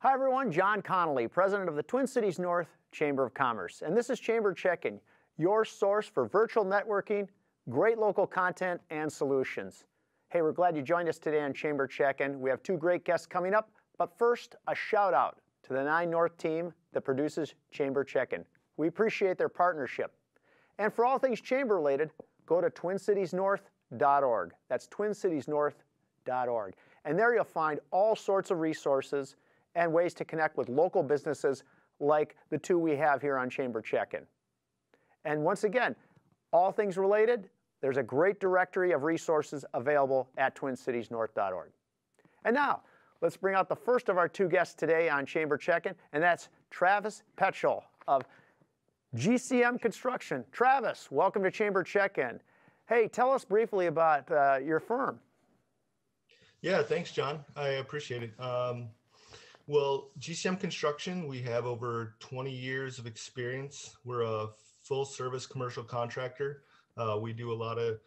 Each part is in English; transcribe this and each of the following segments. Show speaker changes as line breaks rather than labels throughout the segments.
Hi everyone, John Connolly, President of the Twin Cities North Chamber of Commerce. And this is Chamber Check-In, your source for virtual networking, great local content, and solutions. Hey, we're glad you joined us today on Chamber Check-In. We have two great guests coming up, but first, a shout out to the 9 North team that produces Chamber Check-In. We appreciate their partnership. And for all things Chamber related, go to twincitiesnorth.org. That's twincitiesnorth.org. And there you'll find all sorts of resources and ways to connect with local businesses like the two we have here on Chamber Check-In. And once again, all things related, there's a great directory of resources available at twincitiesnorth.org. And now, let's bring out the first of our two guests today on Chamber Check-In, and that's Travis Petschl of GCM Construction. Travis, welcome to Chamber Check-In. Hey, tell us briefly about your firm.
Yeah, thanks, John. I appreciate it. Well, GCM Construction, we have over 20 years of experience. We're a full-service commercial contractor. We do a lot of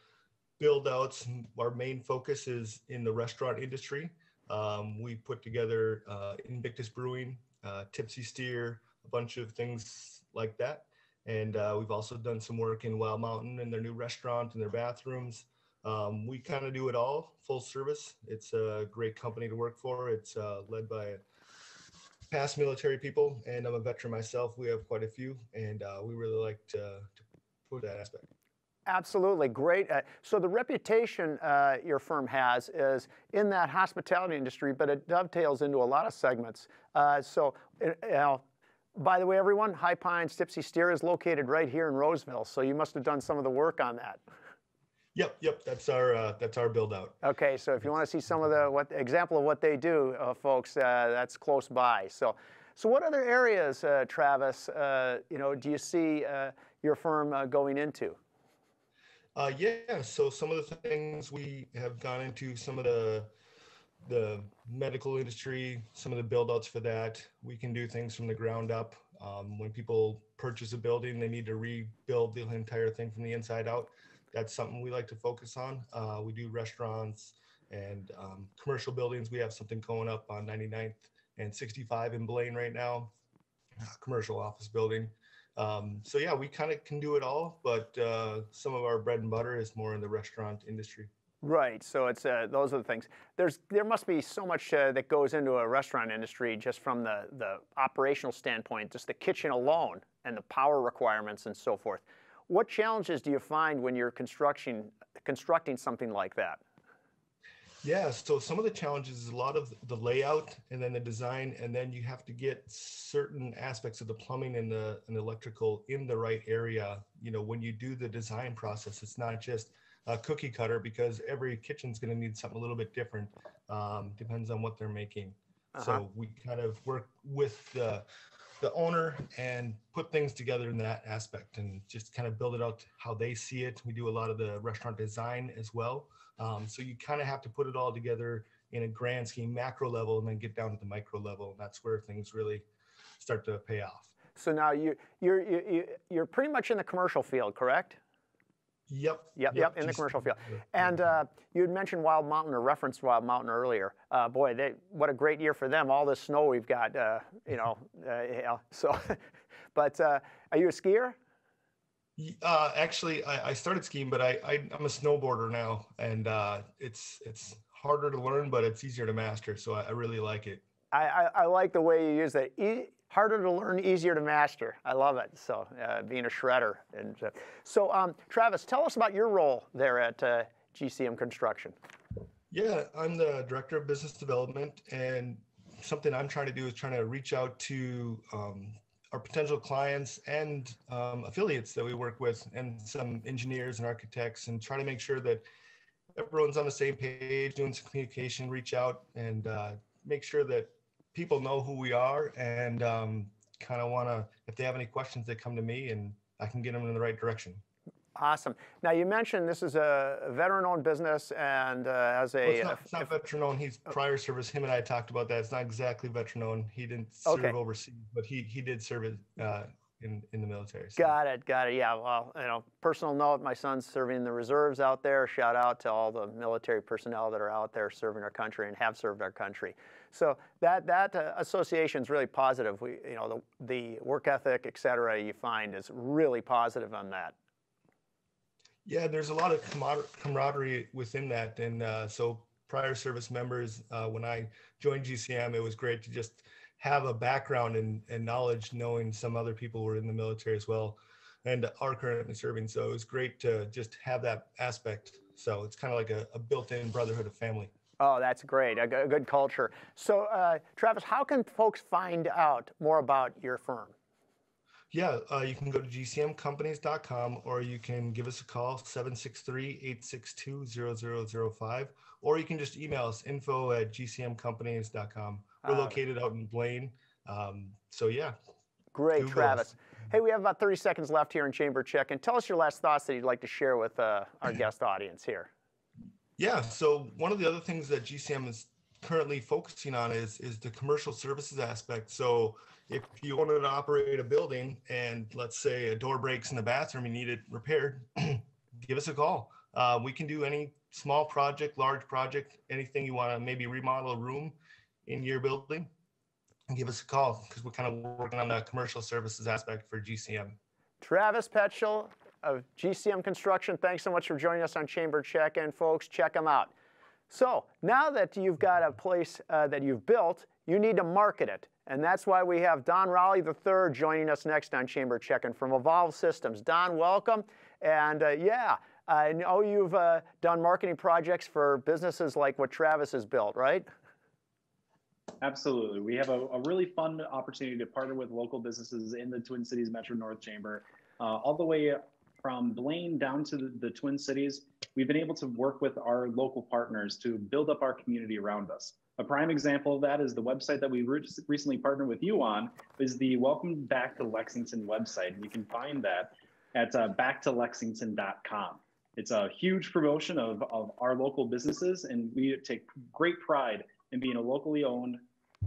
build-outs. Our main focus is in the restaurant industry. We put together Invictus Brewing, Tipsy Steer, a bunch of things like that. And we've also done some work in Wild Mountain and their new restaurant and their bathrooms. We kind of do it all, full service. It's a great company to work for. It's led by past military people, and I'm a veteran myself. We have quite a few, and we really like to put that aspect.
Absolutely, great. So the reputation your firm has is in that hospitality industry, but it dovetails into a lot of segments. By the way, everyone, High Pines Tipsy Steer is located right here in Roseville, so you must have done some of the work on that.
Yep. That's our build out.
Okay, so if you want to see some of the example of what they do, folks, that's close by. So what other areas, Travis, do you see your firm going into?
Yeah, so some of the things we have gone into, some of the medical industry, some of the build outs for that. We can do things from the ground up. When people purchase a building, they need to rebuild the entire thing from the inside out. That's something we like to focus on. We do restaurants and commercial buildings. We have something going up on 99th and 65 in Blaine right now, commercial office building. So yeah, we kind of can do it all, but some of our bread and butter is more in the restaurant industry.
Right, so it's those are the things. There must be so much that goes into a restaurant industry just from the operational standpoint, just the kitchen alone and the power requirements and so forth. What challenges do you find when you're constructing something like that?
Yeah, so some of the challenges is a lot of the layout and then the design, and then you have to get certain aspects of the plumbing and the electrical in the right area. You know, when you do the design process, it's not just a cookie cutter because every kitchen's going to need something a little bit different. Depends on what they're making. So we kind of work with the owner and put things together in that aspect and just kind of build it out how they see it. We do a lot of the restaurant design as well. So you kind of have to put it all together in a grand scheme, macro level, and then get down to the micro level. And that's where things really start to pay off.
So now you're pretty much in the commercial field, correct?
Yep,
in the commercial field. And you had mentioned Wild Mountain or referenced Wild Mountain earlier. Boy, what a great year for them. All this snow we've got, so, but are you a skier?
Actually, I started skiing, but I'm a snowboarder now, and it's harder to learn, but it's easier to master, so I really like it.
I like the way you use that. Harder to learn, easier to master. I love it. So being a shredder. And so Travis, tell us about your role there at GCM Construction.
Yeah, I'm the Director of Business Development, and something I'm trying to do is trying to reach out to our potential clients and affiliates that we work with, and some engineers and architects, and try to make sure that everyone's on the same page, doing some communication, reach out and make sure that people know who we are and kind of want to, if they have any questions, they come to me and I can get them in the right direction.
Awesome. Now you mentioned this is a veteran-owned business, and as a
it's not veteran-owned. He's prior service. Him and I talked about that. It's not exactly veteran-owned. He didn't serve overseas, but he did serve in the military. So.
Got it. Yeah, well, personal note, my son's serving in the reserves out there. Shout out to all the military personnel that are out there serving our country and have served our country. So that association is really positive. The work ethic, et cetera, you find is really positive on that.
Yeah, there's a lot of camaraderie within that. And so prior service members, when I joined GCM, it was great to just have a background and knowledge, knowing some other people were in the military as well and are currently serving. So it was great to just have that aspect. So it's kind of like a built-in brotherhood of family.
Oh, that's great. A good culture. So Travis, how can folks find out more about your firm?
Yeah, you can go to gcmcompanies.com, or you can give us a call, 763-862-0005, or you can just email us, info@gcmcompanies.com. We're located out in Blaine. So yeah.
Great, Google Travis. Hey, we have about 30 seconds left here in Chamber Check-In. Tell us your last thoughts that you'd like to share with our guest audience here.
Yeah, so one of the other things that GCM is currently focusing on is the commercial services aspect. So if you want to operate a building and let's say a door breaks in the bathroom, you need it repaired, give us a call. We can do any small project, large project, anything you want to maybe remodel a room in your building, and give us a call because we're kind of working on the commercial services aspect for GCM.
Travis Petschl of GCM Construction, thanks so much for joining us on Chamber Check-In, folks. Check them out. So now that you've got a place that you've built, you need to market it. And that's why we have Don Raleigh III joining us next on Chamber Check-In from Evolve Systems. Don, welcome. And yeah, I know you've done marketing projects for businesses like what Travis has built, right?
Absolutely. We have a really fun opportunity to partner with local businesses in the Twin Cities Metro North Chamber, all the way from Blaine down to the Twin Cities. We've been able to work with our local partners to build up our community around us. A prime example of that is the website that we recently partnered with you on, is the Welcome Back to Lexington website. And you can find that at backtolexington.com. It's a huge promotion of our local businesses, and we take great pride in being a locally owned,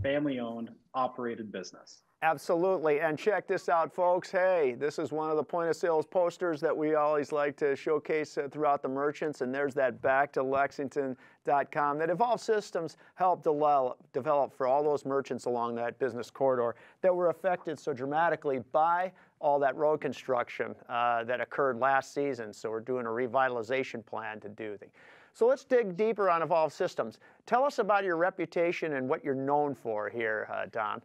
family-owned, operated business.
Absolutely. And check this out, folks. Hey, this is one of the point of sales posters that we always like to showcase throughout the merchants. And there's that backtolexington.com that Evolve Systems helped develop for all those merchants along that business corridor that were affected so dramatically by all that road construction that occurred last season. So we're doing a revitalization plan to do things. So let's dig deeper on Evolve Systems. Tell us about your reputation and what you're known for here, Don.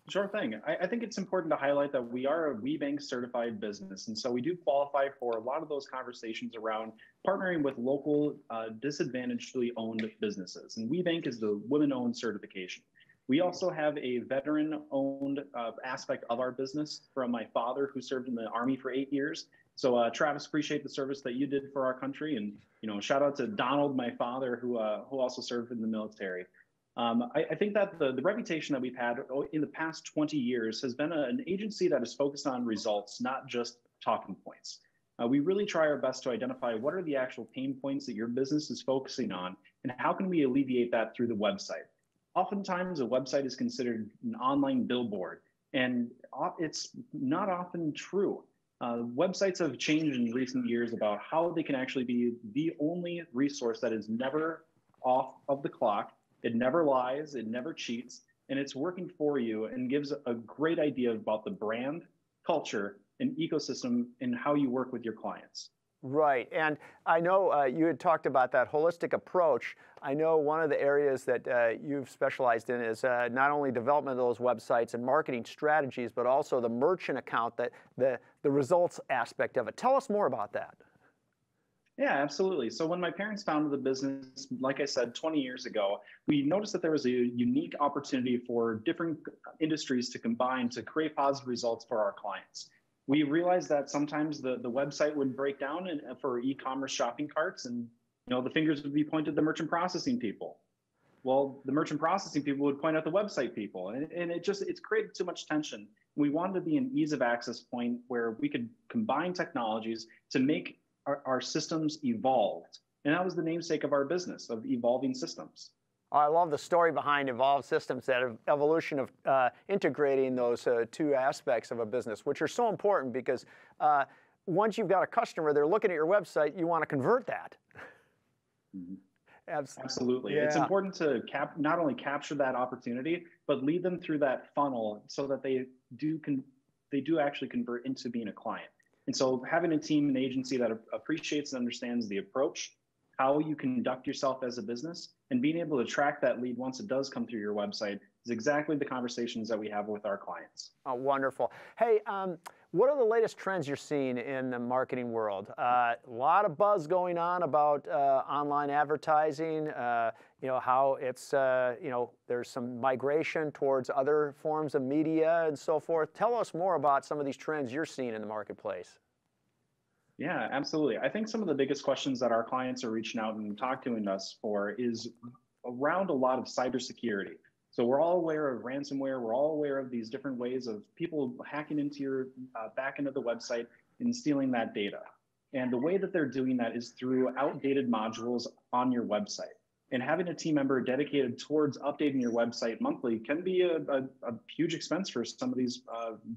Sure thing. I think it's important to highlight that we are a WeBank certified business. And so we do qualify for a lot of those conversations around partnering with local disadvantagedly owned businesses. And WeBank is the women-owned certification. We also have a veteran-owned aspect of our business from my father, who served in the Army for 8 years. So Travis, appreciate the service that you did for our country. And shout out to Donald, my father, who also served in the military. I think that the reputation that we've had in the past 20 years has been an agency that is focused on results, not just talking points. We really try our best to identify what are the actual pain points that your business is focusing on, and how can we alleviate that through the website. Oftentimes, a website is considered an online billboard, and it's not often true. Websites have changed in recent years about how they can actually be the only resource that is never off of the clock. It never lies, it never cheats, and it's working for you and gives a great idea about the brand, culture, and ecosystem and how you work with your clients.
Right, and I know you had talked about that holistic approach. I know one of the areas that you've specialized in is not only development of those websites and marketing strategies, but also the merchant account, the results aspect of it. Tell us more about that.
Yeah, absolutely. So when my parents founded the business, like I said, 20 years ago, we noticed that there was a unique opportunity for different industries to combine to create positive results for our clients. We realized that sometimes the website would break down for e-commerce shopping carts, and the fingers would be pointed at the merchant processing people. Well, the merchant processing people would point at the website people, and it's created too much tension. We wanted to be an ease of access point where we could combine technologies to make our systems evolved. And that was the namesake of our business, of evolving systems.
I love the story behind Evolved Systems, that evolution of integrating those two aspects of a business, which are so important because once you've got a customer, they're looking at your website, you want to convert that.
Mm-hmm.
Absolutely.
Yeah. It's important to not only capture that opportunity, but lead them through that funnel so that they do actually convert into being a client. And so having a team and agency that appreciates and understands the approach, how you conduct yourself as a business, and being able to track that lead once it does come through your website is exactly the conversations that we have with our clients.
Oh, wonderful. Hey, what are the latest trends you're seeing in the marketing world? A lot of buzz going on about online advertising, how it's, there's some migration towards other forms of media and so forth. Tell us more about some of these trends you're seeing in the marketplace.
Yeah, absolutely. I think some of the biggest questions that our clients are reaching out and talking to us for is around a lot of cybersecurity. So we're all aware of ransomware. We're all aware of these different ways of people hacking into your back end of the website and stealing that data. And the way that they're doing that is through outdated modules on your website. And having a team member dedicated towards updating your website monthly can be a huge expense for some of these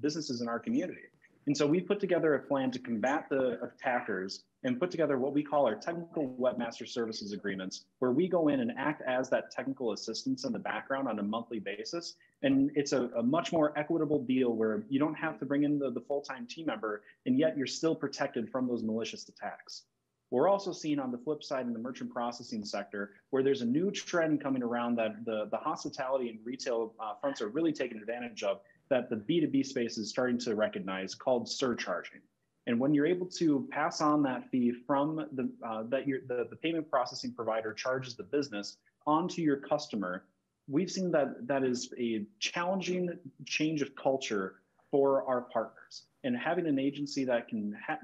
businesses in our community. And so we put together a plan to combat the attackers and put together what we call our technical webmaster services agreements, where we go in and act as that technical assistance in the background on a monthly basis. And it's a much more equitable deal where you don't have to bring in the full-time team member, and yet you're still protected from those malicious attacks. We're also seeing on the flip side in the merchant processing sector, where there's a new trend coming around that the hospitality and retail fronts are really taking advantage of, that the B2B space is starting to recognize, called surcharging. And when you're able to pass on that fee from the payment processing provider charges the business onto your customer, we've seen that is a challenging change of culture for our partners. And having an agency that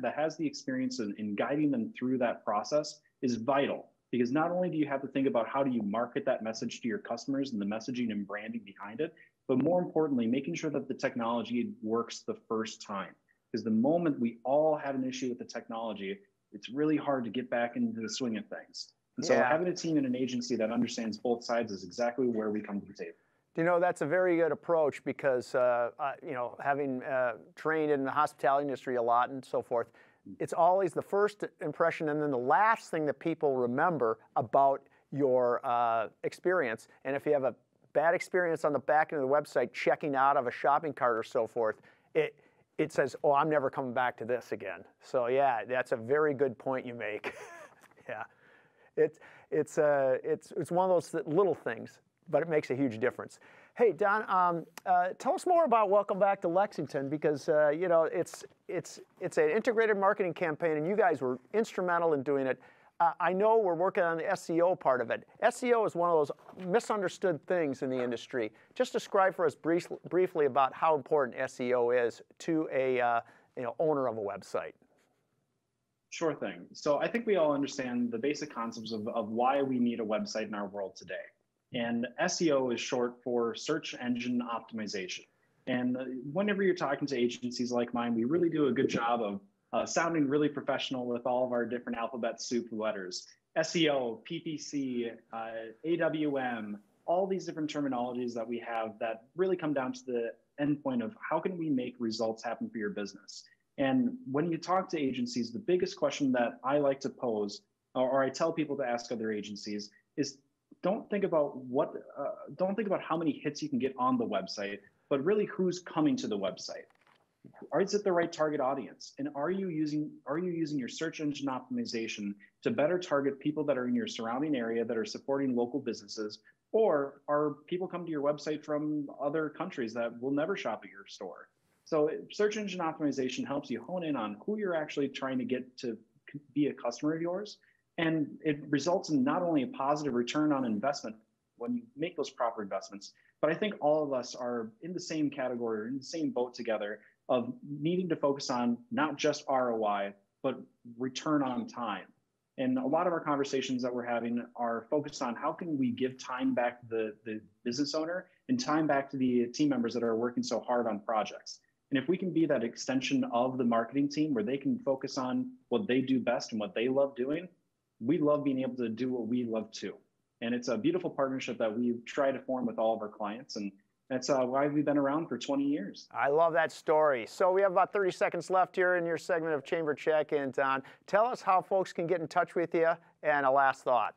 that has the experience in guiding them through that process is vital, because not only do you have to think about how do you market that message to your customers and the messaging and branding behind it, but more importantly, making sure that the technology works the first time. Because the moment we all have an issue with the technology, it's really hard to get back into the swing of things. And so having a team and an agency that understands both sides is exactly where we come to the table.
That's a very good approach because, having trained in the hospitality industry a lot and so forth, it's always the first impression and then the last thing that people remember about your experience. And if you have a bad experience on the back end of the website checking out of a shopping cart or so forth, it says, oh, I'm never coming back to this again. So yeah, that's a very good point you make. Yeah, it's one of those little things, but it makes a huge difference. Hey, Don, tell us more about Welcome Back to Lexington, because it's an integrated marketing campaign, and you guys were instrumental in doing it. I know we're working on the SEO part of it. SEO is one of those misunderstood things in the industry. Just describe for us briefly about how important SEO is to a owner of a website.
Sure thing. So I think we all understand the basic concepts of why we need a website in our world today. And SEO is short for search engine optimization. And whenever you're talking to agencies like mine, we really do a good job of sounding really professional with all of our different alphabet soup letters. SEO, PPC, AWM, all these different terminologies that we have that really come down to the endpoint of how can we make results happen for your business. And when you talk to agencies, the biggest question that I like to pose, or I tell people to ask other agencies, is don't think about how many hits you can get on the website, but really who's coming to the website. Is it the right target audience? And are you using your search engine optimization to better target people that are in your surrounding area that are supporting local businesses? Or are people coming to your website from other countries that will never shop at your store? So search engine optimization helps you hone in on who you're actually trying to get to be a customer of yours. And it results in not only a positive return on investment when you make those proper investments, but I think all of us are in the same category or in the same boat together of needing to focus on not just ROI, but return on time. And a lot of our conversations that we're having are focused on how can we give time back to the business owner and time back to the team members that are working so hard on projects. And if we can be that extension of the marketing team where they can focus on what they do best and what they love doing, we love being able to do what we love too. And it's a beautiful partnership that we try to form with all of our clients. And that's why we've been around for 20 years.
I love that story. So we have about 30 seconds left here in your segment of Chamber Check-In, Don. Tell us how folks can get in touch with you, and a last thought.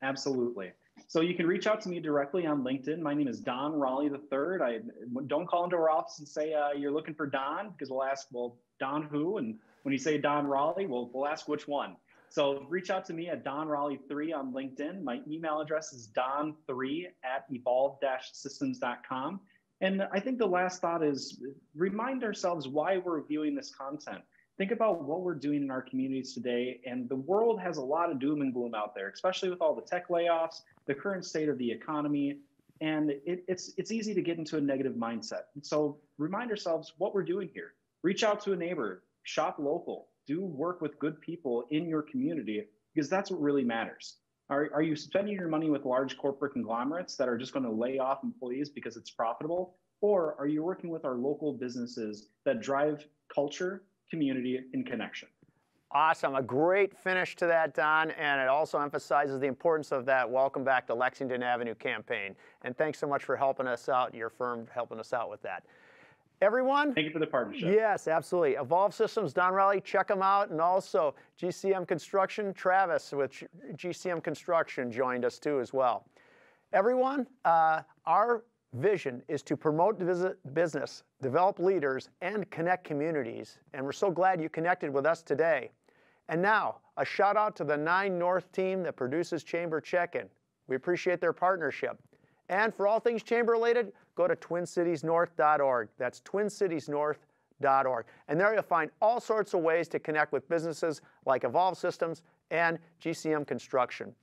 Absolutely. So you can reach out to me directly on LinkedIn. My name is Don Raleigh III. Don't call into our office and say you're looking for Don, because we'll ask, well, Don who? And when you say Don Raleigh, we'll ask which one. So reach out to me at Don Raleigh III on LinkedIn. My email address is don3@evolve-systems.com. And I think the last thought is remind ourselves why we're viewing this content. Think about what we're doing in our communities today. And the world has a lot of doom and gloom out there, especially with all the tech layoffs, the current state of the economy. And it's easy to get into a negative mindset. So remind ourselves what we're doing here. Reach out to a neighbor, shop local, do work with good people in your community, because that's what really matters. Are you spending your money with large corporate conglomerates that are just going to lay off employees because it's profitable? Or are you working with our local businesses that drive culture, community, and connection?
Awesome. A great finish to that, Don, and it also emphasizes the importance of that Welcome Back to Lexington Avenue campaign. And thanks so much for helping us out, your firm helping us out with that. Everyone?
Thank you for the partnership.
Yes, absolutely. Evolve Systems, Don Raleigh, check them out. And also GCM Construction, Travis with GCM Construction joined us too as well. Everyone, our vision is to promote business, develop leaders, and connect communities. And we're so glad you connected with us today. And now, a shout out to the 9 North team that produces Chamber Check-In. We appreciate their partnership. And for all things chamber related, go to twincitiesnorth.org. That's twincitiesnorth.org. And there you'll find all sorts of ways to connect with businesses like Evolve Systems and GCM Construction.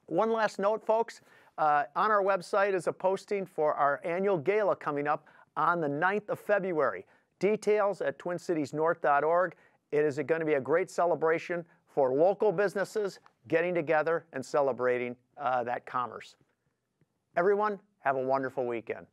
One last note, folks. On our website is a posting for our annual gala coming up on the 9th of February. Details at twincitiesnorth.org. It is going to be a great celebration for local businesses getting together and celebrating that commerce. Everyone, have a wonderful weekend.